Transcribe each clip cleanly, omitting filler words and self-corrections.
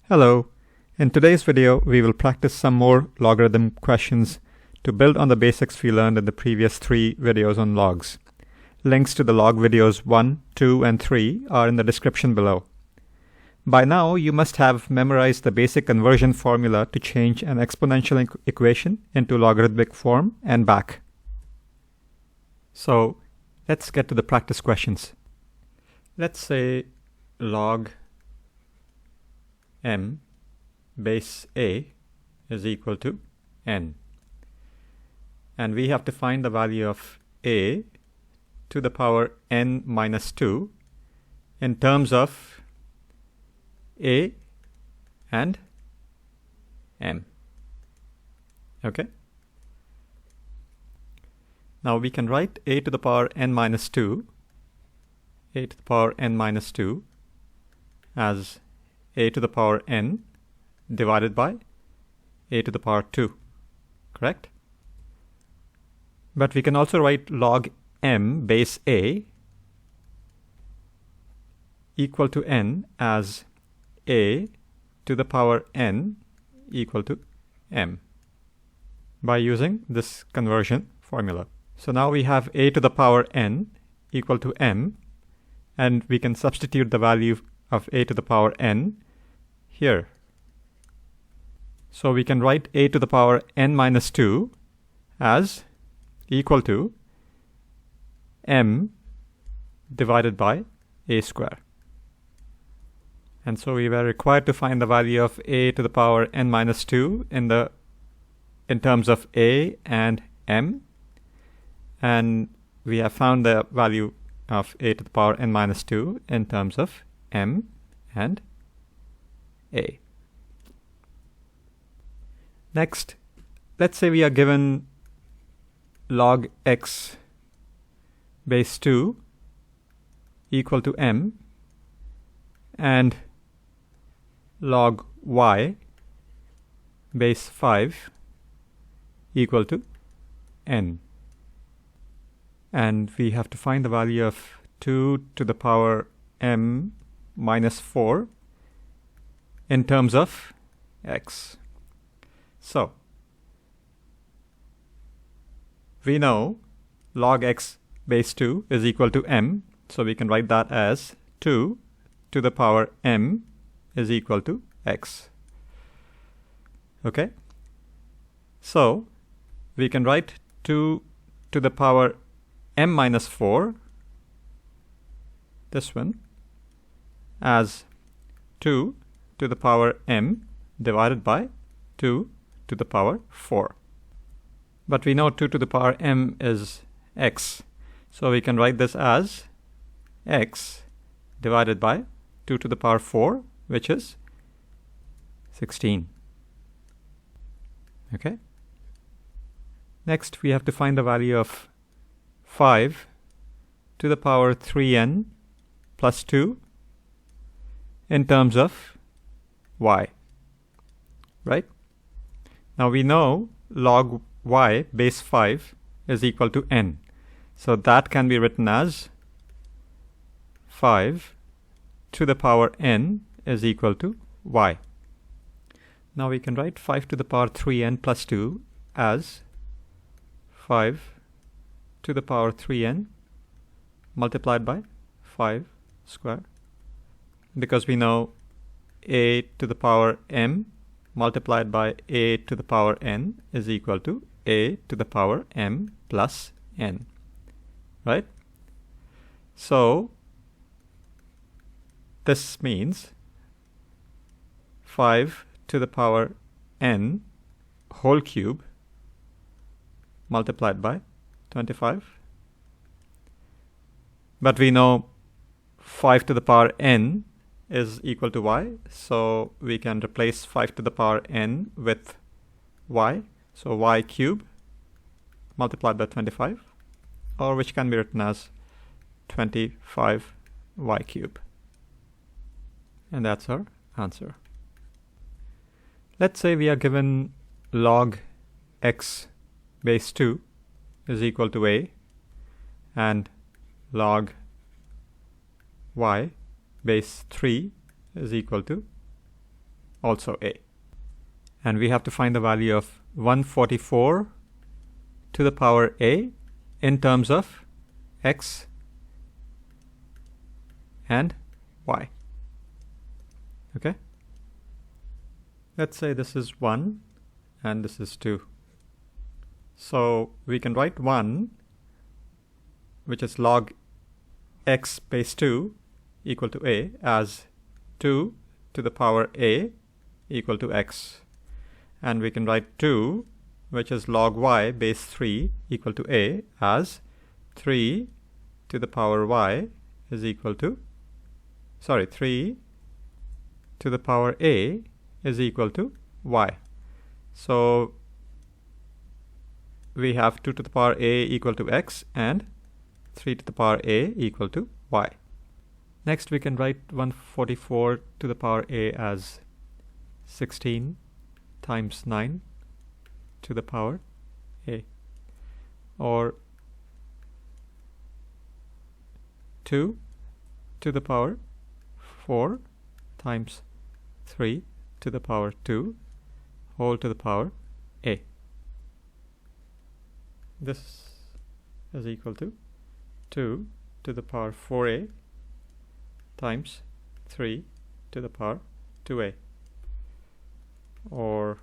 Hello. In today's video, we will practice some more logarithm questions to build on the basics we learned in the previous 3 videos on logs. Links to the log videos 1, 2, and 3 are in the description below. By now, you must have memorized the basic conversion formula to change an exponential equation into logarithmic form and back. So let's get to the practice questions. Let's say log m base a is equal to n, and we have to find the value of a to the power n minus 2 in terms of a and m. Okay, now we can write a to the power n minus 2 as a to the power n divided by a to the power 2, correct? But we can also write log m base a equal to n as a to the power n equal to m by using this conversion formula. So now we have a to the power n equal to m, and we can substitute the value of a to the power n here. So we can write a to the power n minus 2 as equal to m divided by a square. And so we were required to find the value of a to the power n minus 2 in terms of a and m, and we have found the value of a to the power n minus 2 in terms of m and a. Next, let's say we are given log x base 2 equal to m and log y base 5 equal to n. And we have to find the value of 2 to the power m minus 4 in terms of x. So we know log x base 2 is equal to m, so we can write that as 2 to the power m is equal to x. Okay, so we can write 2 to the power m minus 4, this one, as 2 to the power m divided by 2 to the power 4. But we know 2 to the power m is x, so we can write this as x divided by 2 to the power 4, which is 16. Okay. Next, we have to find the value of 5 to the power 3n plus 2 in terms of y, right? Now we know log y base 5 is equal to n, so that can be written as 5 to the power n is equal to y. Now we can write 5 to the power 3n plus 2 as 5 to the power 3n multiplied by 5 square, because we know a to the power m multiplied by a to the power n is equal to a to the power m plus n, right? So this means 5 to the power n whole cube multiplied by 25. But we know 5 to the power n is equal to y, so we can replace 5 to the power n with y, so y cube multiplied by 25, or which can be written as 25y cube. And that's our answer. Let's say we are given log x base 2 is equal to a and log y base 3 is equal to also a. And we have to find the value of 144 to the power a in terms of x and y. Okay? Let's say this is 1 and this is 2. So we can write 1, which is log x base 2 equal to a, as 2 to the power a equal to x. And we can write 2, which is log y base 3 equal to a, as 3 to the power y is equal to, 3 to the power a is equal to y. So we have 2 to the power a equal to x and 3 to the power a equal to y. Next we can write 144 to the power a as 16 times 9 to the power a, or 2 to the power 4 times 3 to the power 2 whole to the power a. This is equal to 2 to the power 4a times 3 to the power 2a, or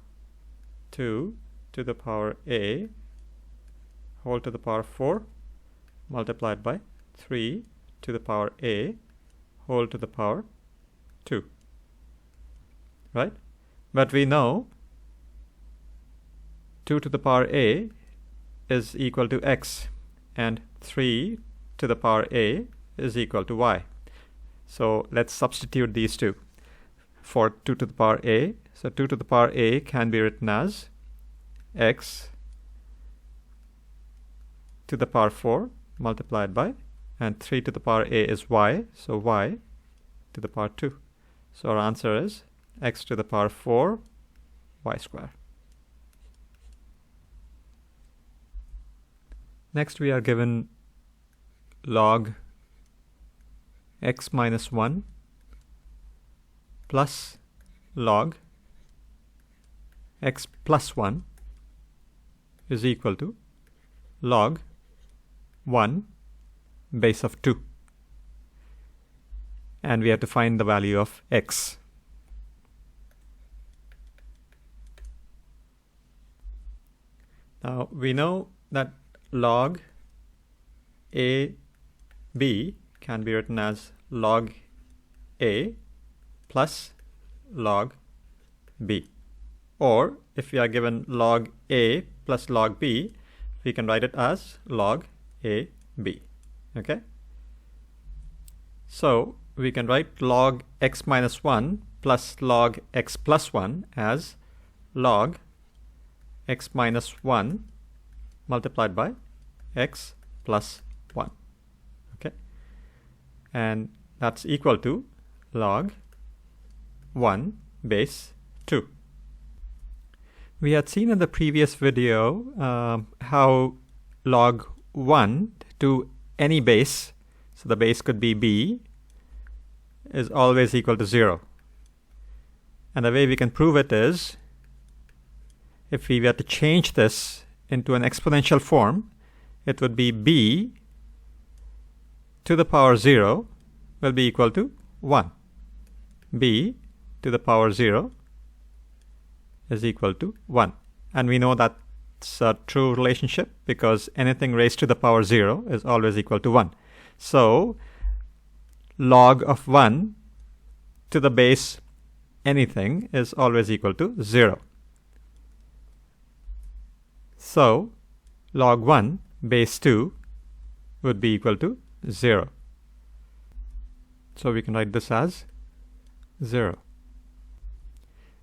2 to the power a whole to the power 4 multiplied by 3 to the power a whole to the power 2. Right? But we know 2 to the power a is equal to x and 3 to the power a is equal to y. So let's substitute these two for 2 to the power a. So 2 to the power a can be written as x to the power 4 multiplied by, and 3 to the power a is y, so y to the power 2. So our answer is x to the power 4 y square. Next we are given log x minus 1 plus log x plus 1 is equal to log 1 base of 2. And we have to find the value of x. Now we know that log a b can be written as log a plus log b. Or if we are given log a plus log b, we can write it as log a b. Okay? So we can write log x minus 1 plus log x plus 1 as log x minus 1 multiplied by x plus 1. Okay? And that's equal to log 1 base 2. We had seen in the previous video how log 1 to any base, so the base could be b, is always equal to 0. And the way we can prove it is, if we were to change this into an exponential form, it would be b to the power 0 will be equal to 1. b to the power 0 is equal to 1. And we know that's a true relationship because anything raised to the power 0 is always equal to 1. So log of 1 to the base anything is always equal to 0. So log 1 base 2 would be equal to 0. So we can write this as 0.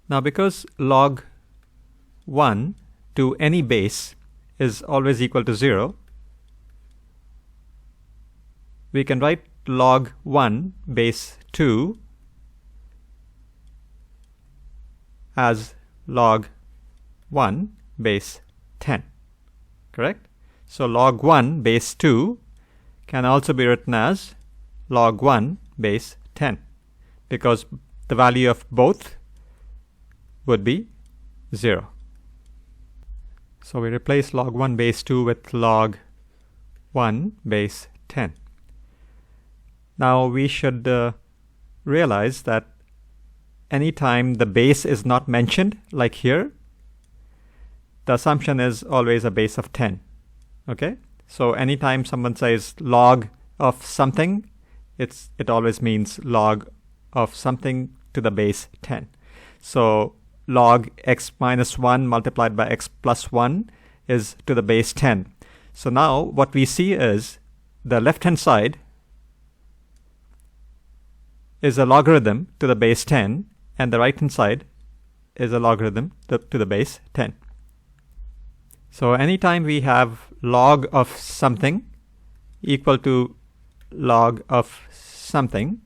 Now because log 1 to any base is always equal to 0, we can write log 1 base 2 as log 1 base 10. Correct? So log 1 base 2 can also be written as log 1 base 10 because the value of both would be 0. So we replace log 1 base 2 with log 1 base 10. Now we should realize that anytime the base is not mentioned, like here, the assumption is always a base of 10. Okay? So anytime someone says log of something, it always means log of something to the base 10. So log x minus 1 multiplied by x plus 1 is to the base 10. So now what we see is the left-hand side is a logarithm to the base 10, and the right-hand side is a logarithm to the base 10. So anytime we have log of something equal to log of something,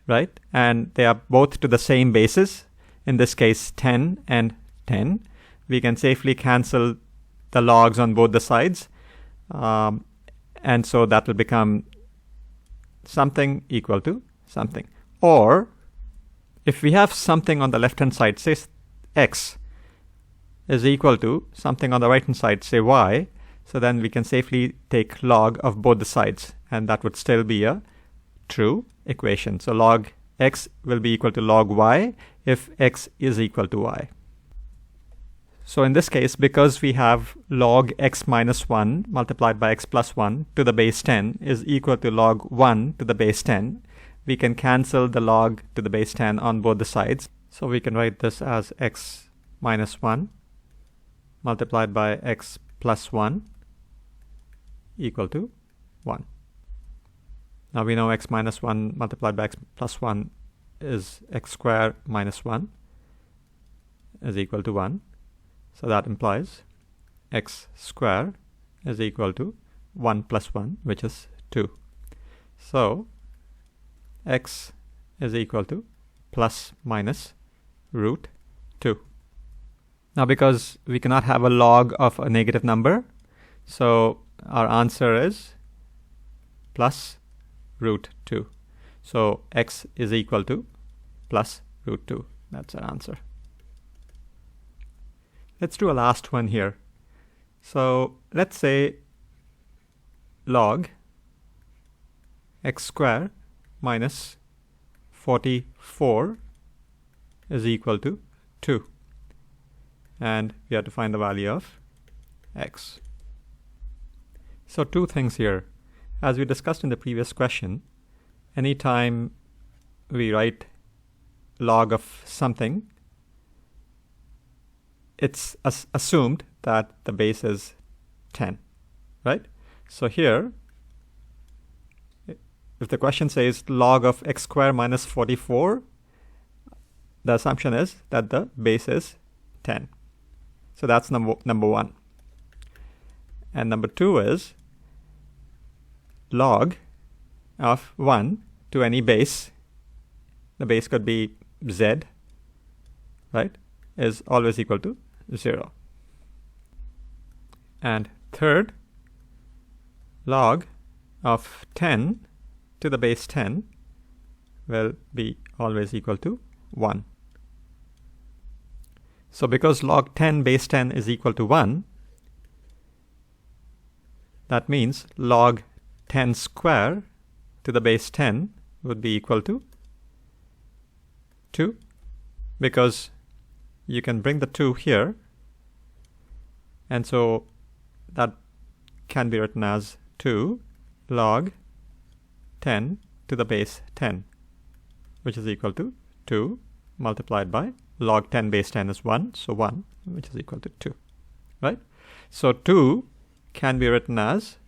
right, and they are both to the same bases, in this case 10 and 10, we can safely cancel the logs on both the sides, and so that will become something equal to something. Or if we have something on the left hand side, say x is equal to something on the right hand side, say y, so then we can safely take log of both the sides, and that would still be a true equation. So log x will be equal to log y if x is equal to y. So in this case, because we have log x minus 1 multiplied by x plus 1 to the base 10 is equal to log 1 to the base 10, we can cancel the log to the base 10 on both the sides. So we can write this as x minus 1 multiplied by x plus 1 equal to 1. Now we know x minus 1 multiplied by x plus 1 is x squared minus 1 is equal to 1. So that implies x squared is equal to 1 plus 1, which is 2. So x is equal to plus minus root 2. Now because we cannot have a log of a negative number, so our answer is plus root 2. So x is equal to plus root 2. That's our answer. Let's do a last one here. So let's say log x squared minus 44 is equal to 2. And we have to find the value of x. So two things here. As we discussed in the previous question, anytime we write log of something, it's assumed that the base is 10, right? So here, if the question says log of x squared minus 44, the assumption is that the base is 10. So that's number one. And number two is log of 1 to any base, the base could be z, right, is always equal to 0. And third, log of 10 to the base 10 will be always equal to 1. So because log 10 base 10 is equal to 1, that means log 10 square to the base 10 would be equal to 2, because you can bring the 2 here, and so that can be written as 2 log 10 to the base 10, which is equal to 2 multiplied by log 10 base 10 is 1, so 1, which is equal to 2, right? So 2 can be written as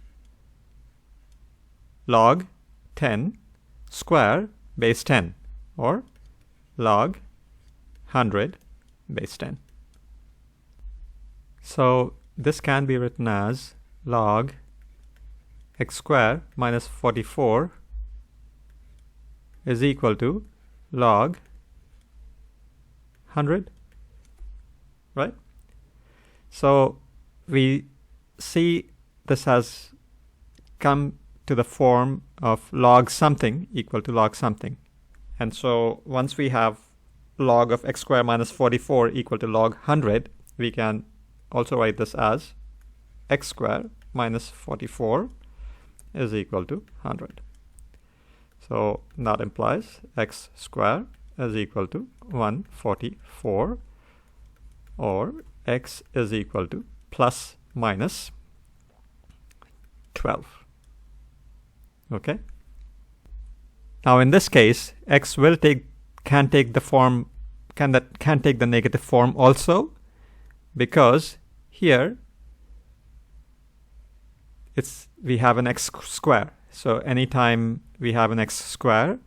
log 10 square base 10, or log 100 base 10. So this can be written as log x squared minus 44 is equal to log 100, right? So we see this has come to the form of log something equal to log something. And so once we have log of x squared minus 44 equal to log 100, we can also write this as x squared minus 44 is equal to 100. So that implies x squared is equal to 144, or x is equal to plus minus 12. Okay. Now in this case, x can take the negative form also, because here we have an x square. So anytime we have an x square,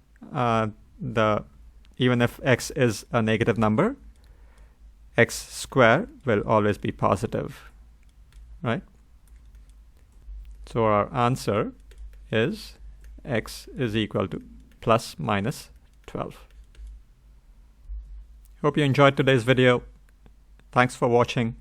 even if x is a negative number, x square will always be positive, right? So our answer is x is equal to plus minus 12. Hope you enjoyed today's video. Thanks for watching.